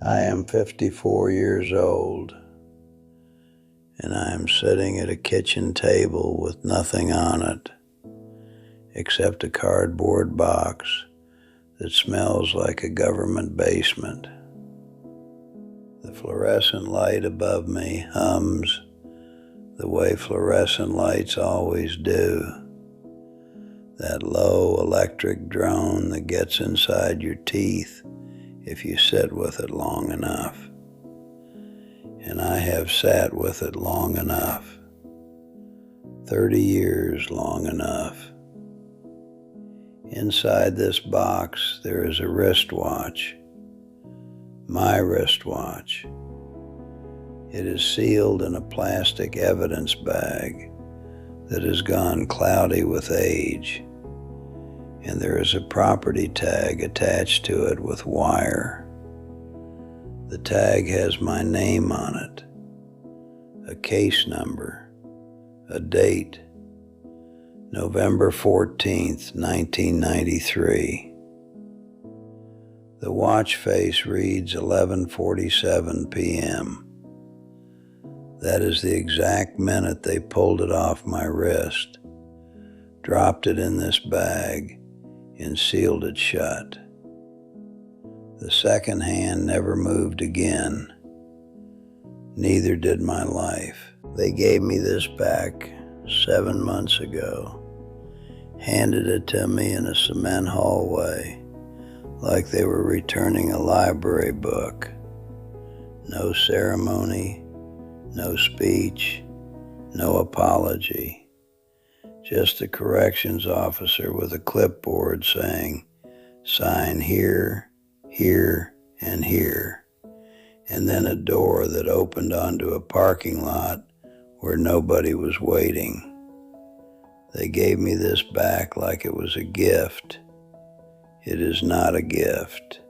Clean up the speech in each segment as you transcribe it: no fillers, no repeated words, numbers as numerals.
I am 54 years old, and I am sitting at a kitchen table with nothing on it except a cardboard box that smells like a government basement. The fluorescent light above me hums the way fluorescent lights always do, that low electric drone that gets inside your teeth if you sit with it long enough. And I have sat with it long enough, 30 years long enough. Inside this box there is a wristwatch, my wristwatch. It is sealed in a plastic evidence bag that has gone cloudy with age, and there is a property tag attached to it with wire. The tag has my name on it, a case number, a date, November 14th, 1993. The watch face reads 11:47 p.m. That is the exact minute they pulled it off my wrist, dropped it in this bag, and sealed it shut. The second hand never moved again. Neither did my life. They gave me this back 7 months ago, handed it to me in a cement hallway like they were returning a library book. No ceremony, no speech, no apology. Just a corrections officer with a clipboard saying, "Sign here, here, and here," and then a door that opened onto a parking lot where nobody was waiting. They gave me this back like it was a gift. It is not a gift.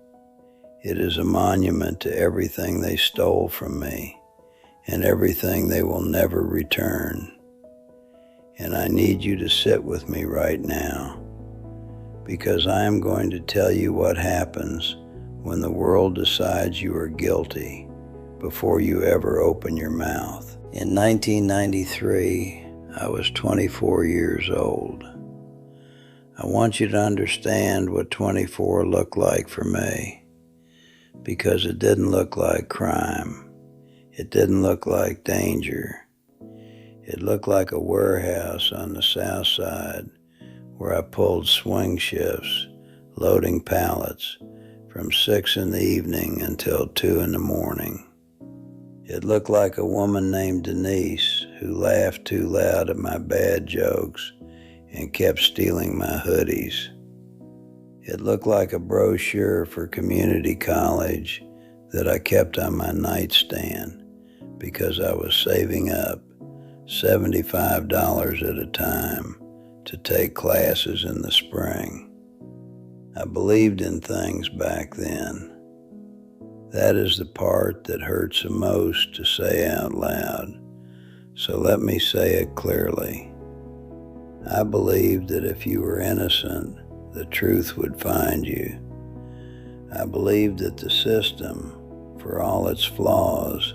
It is a monument to everything they stole from me and everything they will never return. And I need you to sit with me right now, because I am going to tell you what happens when the world decides you are guilty before you ever open your mouth. In 1993, I was 24 years old. I want you to understand what 24 looked like for me, because it didn't look like crime. It didn't look like danger. It looked like a warehouse on the south side where I pulled swing shifts, loading pallets from 6 in the evening until 2 in the morning. It looked like a woman named Denise who laughed too loud at my bad jokes and kept stealing my hoodies. It looked like a brochure for community college that I kept on my nightstand because I was saving up $75 at a time to take classes in the spring. I believed in things back then. That is the part that hurts the most to say out loud, so let me say it clearly. I believed that if you were innocent, the truth would find you. I believed that the system, for all its flaws,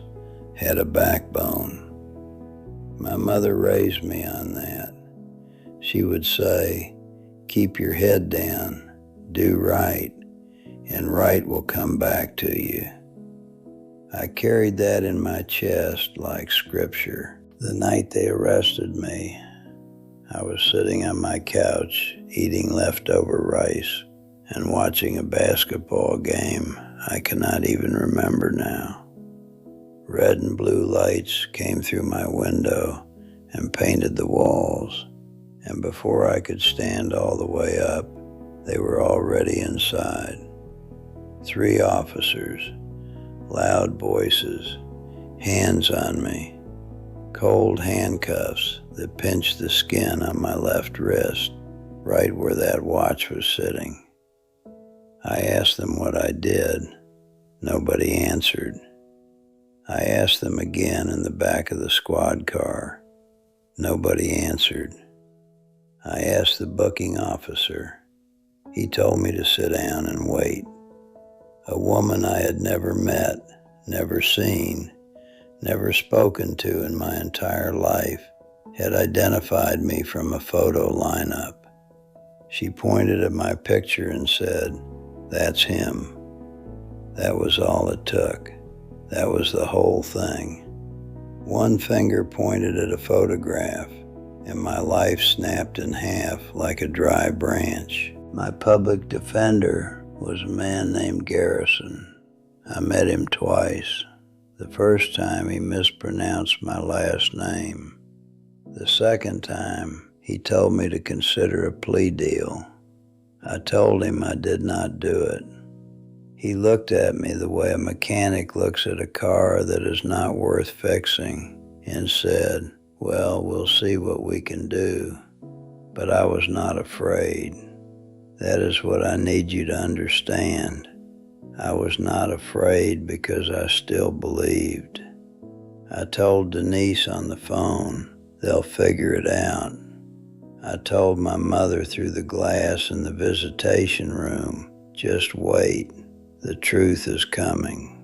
had a backbone. My mother raised me on that. She would say, "Keep your head down, do right, and right will come back to you." I carried that in my chest like scripture. The night they arrested me, I was sitting on my couch eating leftover rice and watching a basketball game I cannot even remember now. Red and blue lights came through my window and painted the walls, and before I could stand all the way up, they were already inside. 3 officers, loud voices, hands on me, cold handcuffs that pinched the skin on my left wrist, right where that watch was sitting. I asked them what I did. Nobody answered. I asked them again in the back of the squad car. Nobody answered. I asked the booking officer. He told me to sit down and wait. A woman I had never met, never seen, never spoken to in my entire life, had identified me from a photo lineup. She pointed at my picture and said, "That's him." That was all it took. That was the whole thing. One finger pointed at a photograph, and my life snapped in half like a dry branch. My public defender was a man named Garrison. I met him twice. The first time he mispronounced my last name. The second time he told me to consider a plea deal. I told him I did not do it. He looked at me the way a mechanic looks at a car that is not worth fixing and said, "Well, we'll see what we can do." But I was not afraid. That is what I need you to understand. I was not afraid because I still believed. I told Denise on the phone, "They'll figure it out." I told my mother through the glass in the visitation room, "Just wait. The truth is coming."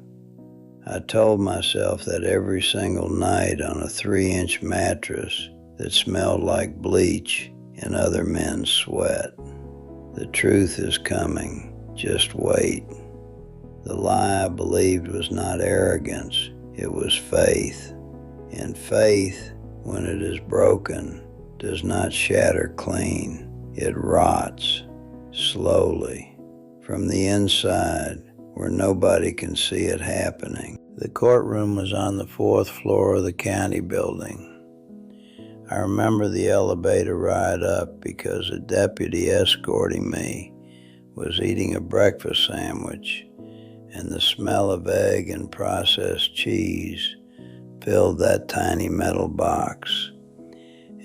I told myself that every single night on a 3-inch mattress that smelled like bleach and other men's sweat. The truth is coming. Just wait. The lie I believed was not arrogance, it was faith. And faith, when it is broken, does not shatter clean. It rots, slowly, from the inside, where nobody can see it happening. The courtroom was on the 4th floor of the county building. I remember the elevator ride up because a deputy escorting me was eating a breakfast sandwich, and the smell of egg and processed cheese filled that tiny metal box.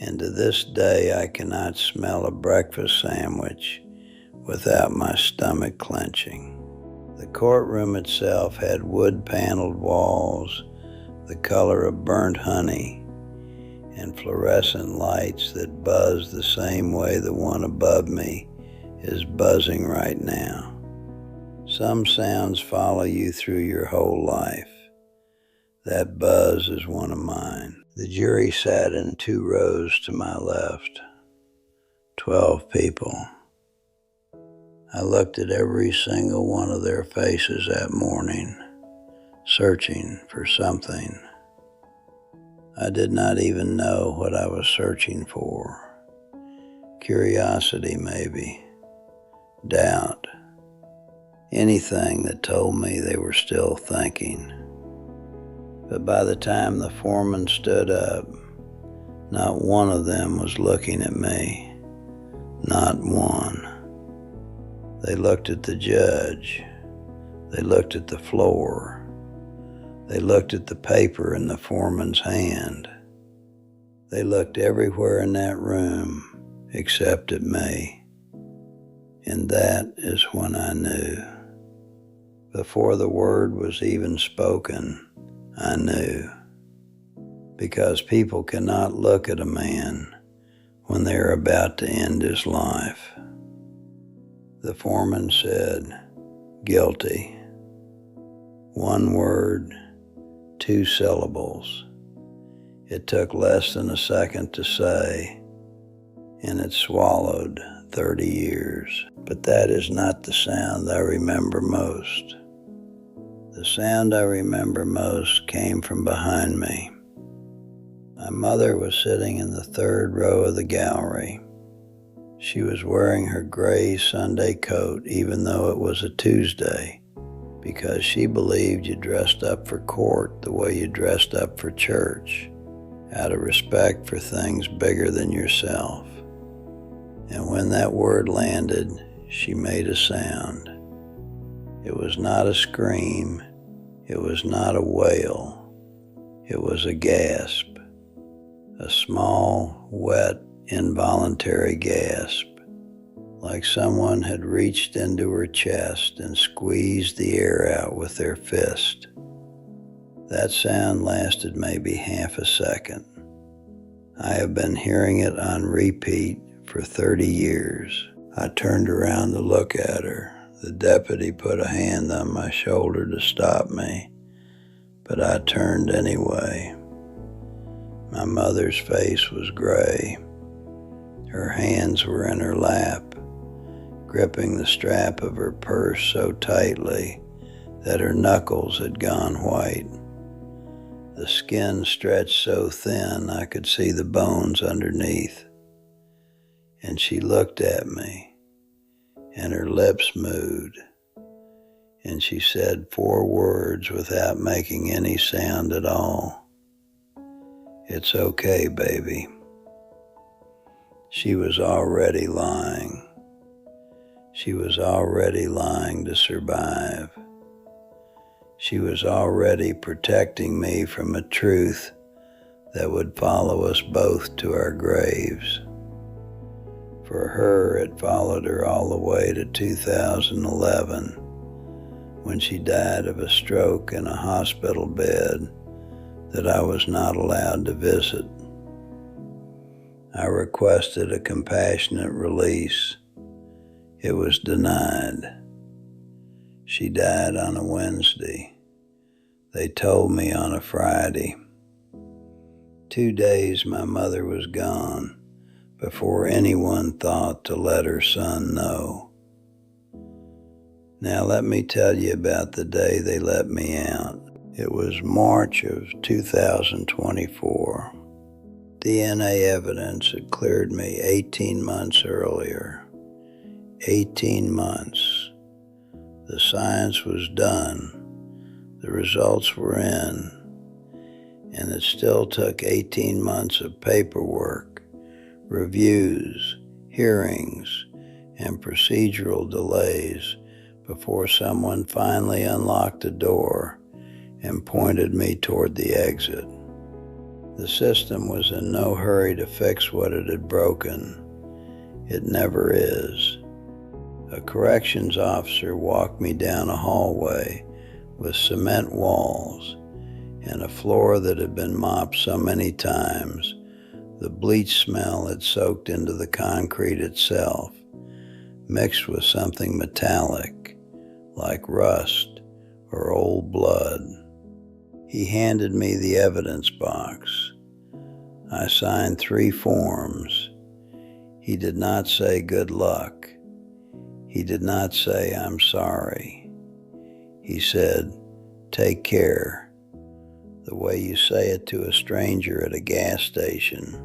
And to this day, I cannot smell a breakfast sandwich without my stomach clenching. The courtroom itself had wood-paneled walls, the color of burnt honey, and fluorescent lights that buzzed the same way the one above me is buzzing right now. Some sounds follow you through your whole life. That buzz is one of mine. The jury sat in 2 rows to my left. 12 people. I looked at every single one of their faces that morning, searching for something. I did not even know what I was searching for. Curiosity, maybe. Doubt. Anything that told me they were still thinking. But by the time the foreman stood up, not one of them was looking at me. Not one. They looked at the judge. They looked at the floor. They looked at the paper in the foreman's hand. They looked everywhere in that room except at me. And that is when I knew. Before the word was even spoken, I knew. Because people cannot look at a man when they are about to end his life. The foreman said, "Guilty." 1 word, 2 syllables. It took less than a second to say, and it swallowed 30 years. But that is not the sound I remember most. The sound I remember most came from behind me. My mother was sitting in the 3rd row of the gallery. She was wearing her gray Sunday coat even though it was a Tuesday, because she believed you dressed up for court the way you dressed up for church, out of respect for things bigger than yourself. And when that word landed, she made a sound. It was not a scream. It was not a wail. It was a gasp. A small, wet, involuntary gasp, like someone had reached into her chest and squeezed the air out with their fist. That sound lasted maybe half a second. I have been hearing it on repeat for 30 years. I turned around to look at her. The deputy put a hand on my shoulder to stop me, but I turned anyway. My mother's face was gray. Her hands were in her lap, gripping the strap of her purse so tightly that her knuckles had gone white. The skin stretched so thin I could see the bones underneath. And she looked at me, and her lips moved, and she said 4 words without making any sound at all. "It's okay, baby." She was already lying. She was already lying to survive. She was already protecting me from a truth that would follow us both to our graves. For her, it followed her all the way to 2011, when she died of a stroke in a hospital bed that I was not allowed to visit. I requested a compassionate release. It was denied. She died on a Wednesday. They told me on a Friday. 2 days my mother was gone before anyone thought to let her son know. Now let me tell you about the day they let me out. It was March of 2024. DNA evidence had cleared me 18 months earlier. 18 months. The science was done. The results were in. And it still took 18 months of paperwork, reviews, hearings, and procedural delays before someone finally unlocked the door and pointed me toward the exit. The system was in no hurry to fix what it had broken. It never is. A corrections officer walked me down a hallway with cement walls and a floor that had been mopped so many times the bleach smell had soaked into the concrete itself, mixed with something metallic, like rust or old blood. He handed me the evidence box. I signed 3 forms. He did not say good luck. He did not say I'm sorry. He said, take care, the way you say it to a stranger at a gas station.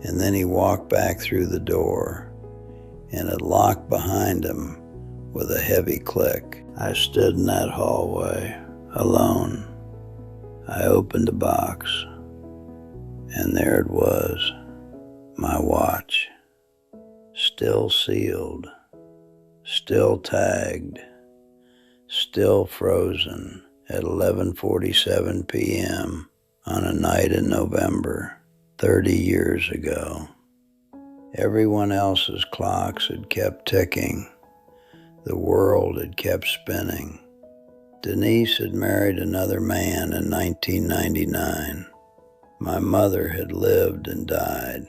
And then he walked back through the door, and it locked behind him with a heavy click. I stood in that hallway, alone. I opened the box, and there it was, my watch, still sealed, still tagged, still frozen at 11:47 p.m. on a night in November, 30 years ago. Everyone else's clocks had kept ticking. The world had kept spinning. Denise had married another man in 1999. My mother had lived and died.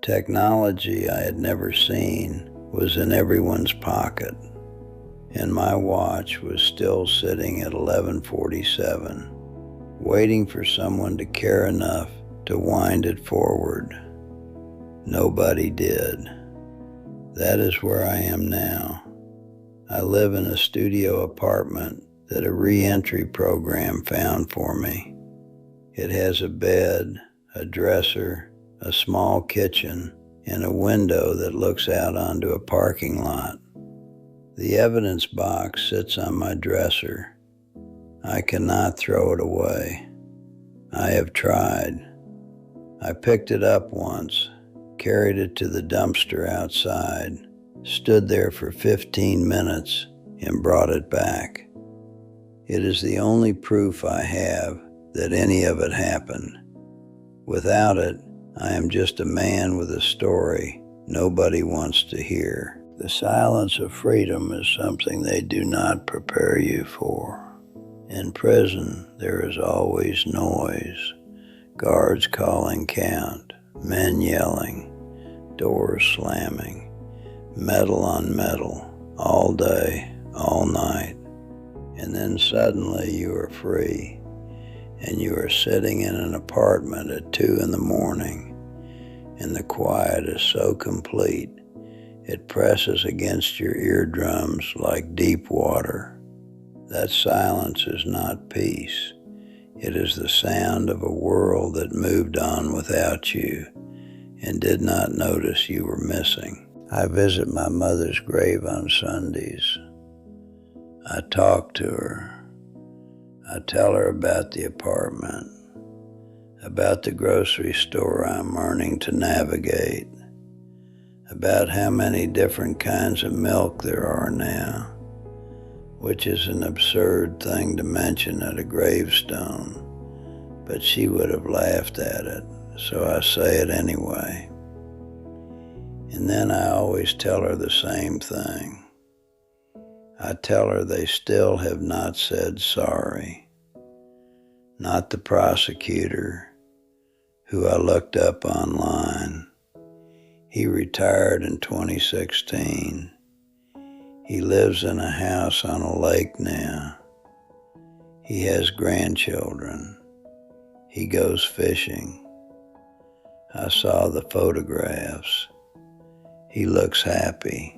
Technology I had never seen was in everyone's pocket, and my watch was still sitting at 11:47, waiting for someone to care enough to wind it forward. Nobody did. That is where I am now. I live in a studio apartment that a re-entry program found for me. It has a bed, a dresser, a small kitchen, and a window that looks out onto a parking lot. The evidence box sits on my dresser. I cannot throw it away. I have tried. I picked it up once, carried it to the dumpster outside, stood there for 15 minutes, and brought it back. It is the only proof I have that any of it happened. Without it, I am just a man with a story nobody wants to hear. The silence of freedom is something they do not prepare you for. In prison, there is always noise, guards calling count, men yelling, doors slamming, metal on metal, all day, all night. And then suddenly you are free, and you are sitting in an apartment at 2 a.m, and the quiet is so complete, it presses against your eardrums like deep water. That silence is not peace. It is the sound of a world that moved on without you and did not notice you were missing. I visit my mother's grave on Sundays. I talk to her. I tell her about the apartment, about the grocery store I'm learning to navigate, about how many different kinds of milk there are now, which is an absurd thing to mention at a gravestone, but she would have laughed at it, so I say it anyway. And then I always tell her the same thing. I tell her they still have not said sorry. Not the prosecutor, who I looked up online. He retired in 2016. He lives in a house on a lake now. He has grandchildren. He goes fishing. I saw the photographs. He looks happy.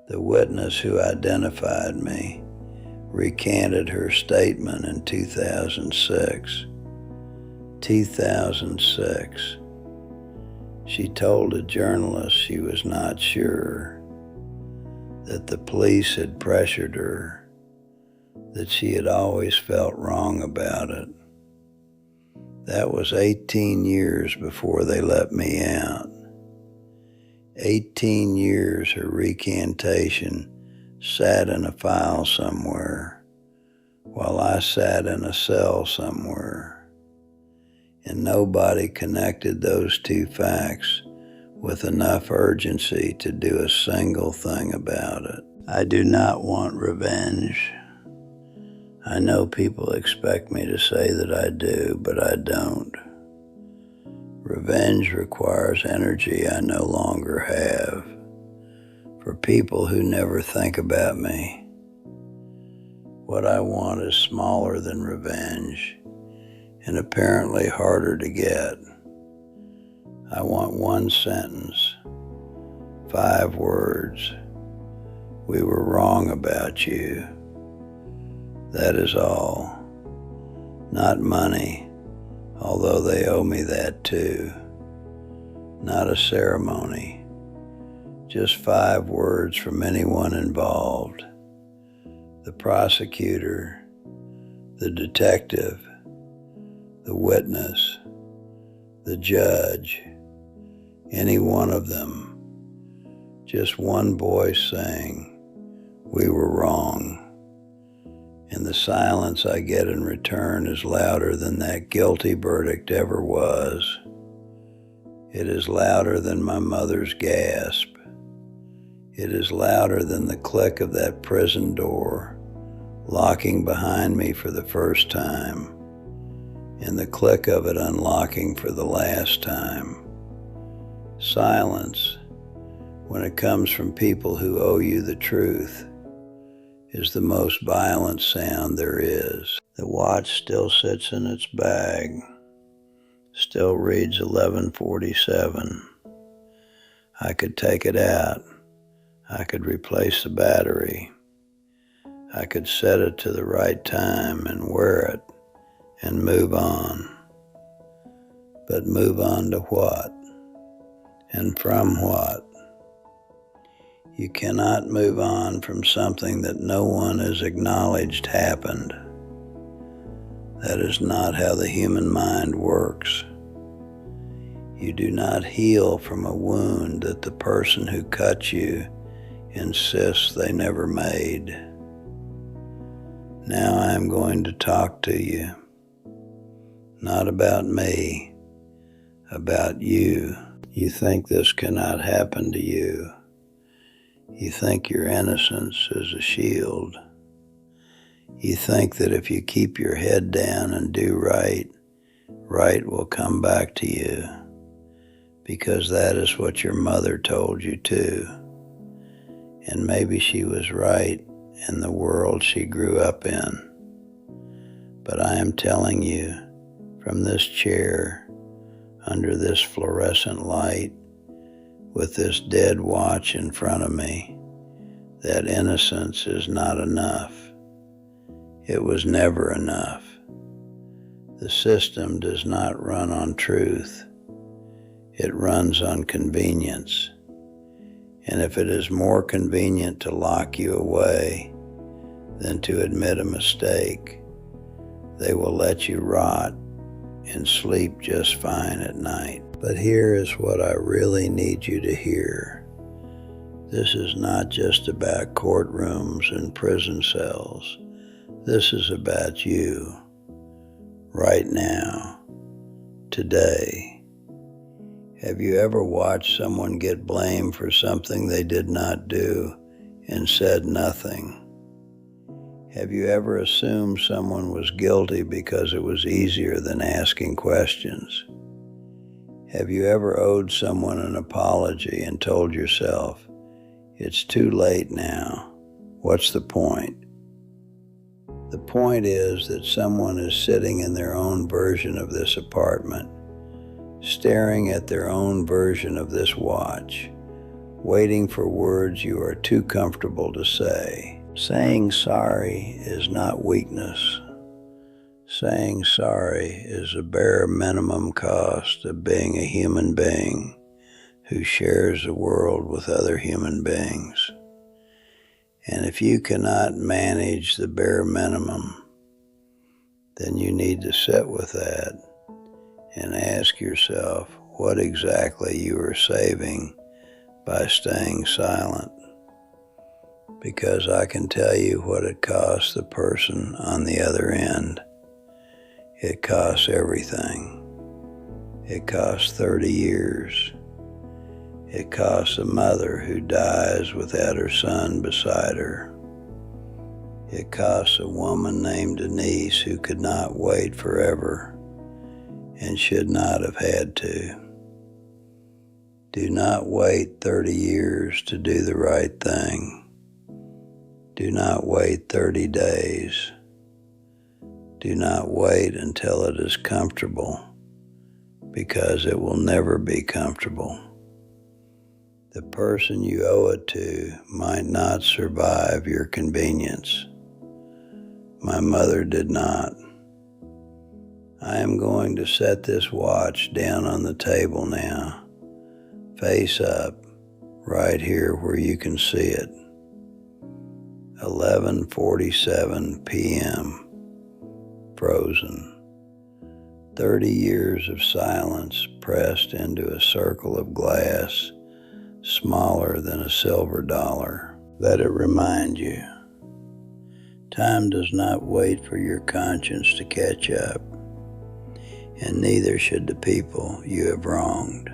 The witness who identified me recanted her statement in 2006. 2006. She told a journalist she was not sure, that the police had pressured her, that she had always felt wrong about it. That was 18 years before they let me out. 18 years her recantation sat in a file somewhere, while I sat in a cell somewhere. And nobody connected those two facts with enough urgency to do a single thing about it. I do not want revenge. I know people expect me to say that I do, but I don't. Revenge requires energy I no longer have, for people who never think about me. What I want is smaller than revenge, and apparently harder to get. I want one sentence, 5 words. We were wrong about you. That is all. Not money, although they owe me that too. Not a ceremony. Just 5 words from anyone involved. The prosecutor, the detective, the witness, the judge, any one of them. Just one voice saying, we were wrong. And the silence I get in return is louder than that guilty verdict ever was. It is louder than my mother's gasp. It is louder than the click of that prison door locking behind me for the first time, and the click of it unlocking for the last time. Silence, when it comes from people who owe you the truth, is the most violent sound there is. The watch still sits in its bag, still reads 11:47. I could take it out. I could replace the battery. I could set it to the right time and wear it and move on. But move on to what? And from what? You cannot move on from something that no one has acknowledged happened. That is not how the human mind works. You do not heal from a wound that the person who cut you insists they never made. Now I am going to talk to you, not about me, about you. You think this cannot happen to you. You think your innocence is a shield. You think that if you keep your head down and do right, right will come back to you, because that is what your mother told you too. And maybe she was right in the world she grew up in. But I am telling you, from this chair, under this fluorescent light, with this dead watch in front of me, that innocence is not enough. It was never enough. The system does not run on truth. It runs on convenience. And if it is more convenient to lock you away than to admit a mistake, they will let you rot and sleep just fine at night. But here is what I really need you to hear. This is not just about courtrooms and prison cells. This is about you, right now, today. Have you ever watched someone get blamed for something they did not do and said nothing? Have you ever assumed someone was guilty because it was easier than asking questions? Have you ever owed someone an apology and told yourself, it's too late now, what's the point? The point is that someone is sitting in their own version of this apartment, staring at their own version of this watch, waiting for words you are too comfortable to say. Saying sorry is not weakness. Saying sorry is a bare minimum cost of being a human being who shares the world with other human beings. And if you cannot manage the bare minimum, then you need to sit with that and ask yourself what exactly you are saving by staying silent. Because I can tell you what it costs the person on the other end. It costs everything. It costs 30 years. It costs a mother who dies without her son beside her. It costs a woman named Denise who could not wait forever and should not have had to. Do not wait 30 years to do the right thing. Do not wait 30 days. Do not wait until it is comfortable, because it will never be comfortable. The person you owe it to might not survive your convenience. My mother did not. I am going to set this watch down on the table now, face up, right here where you can see it. 11:47 p.m. Frozen. 30 years of silence pressed into a circle of glass smaller than a silver dollar. Let it remind you. Time does not wait for your conscience to catch up, and neither should the people you have wronged.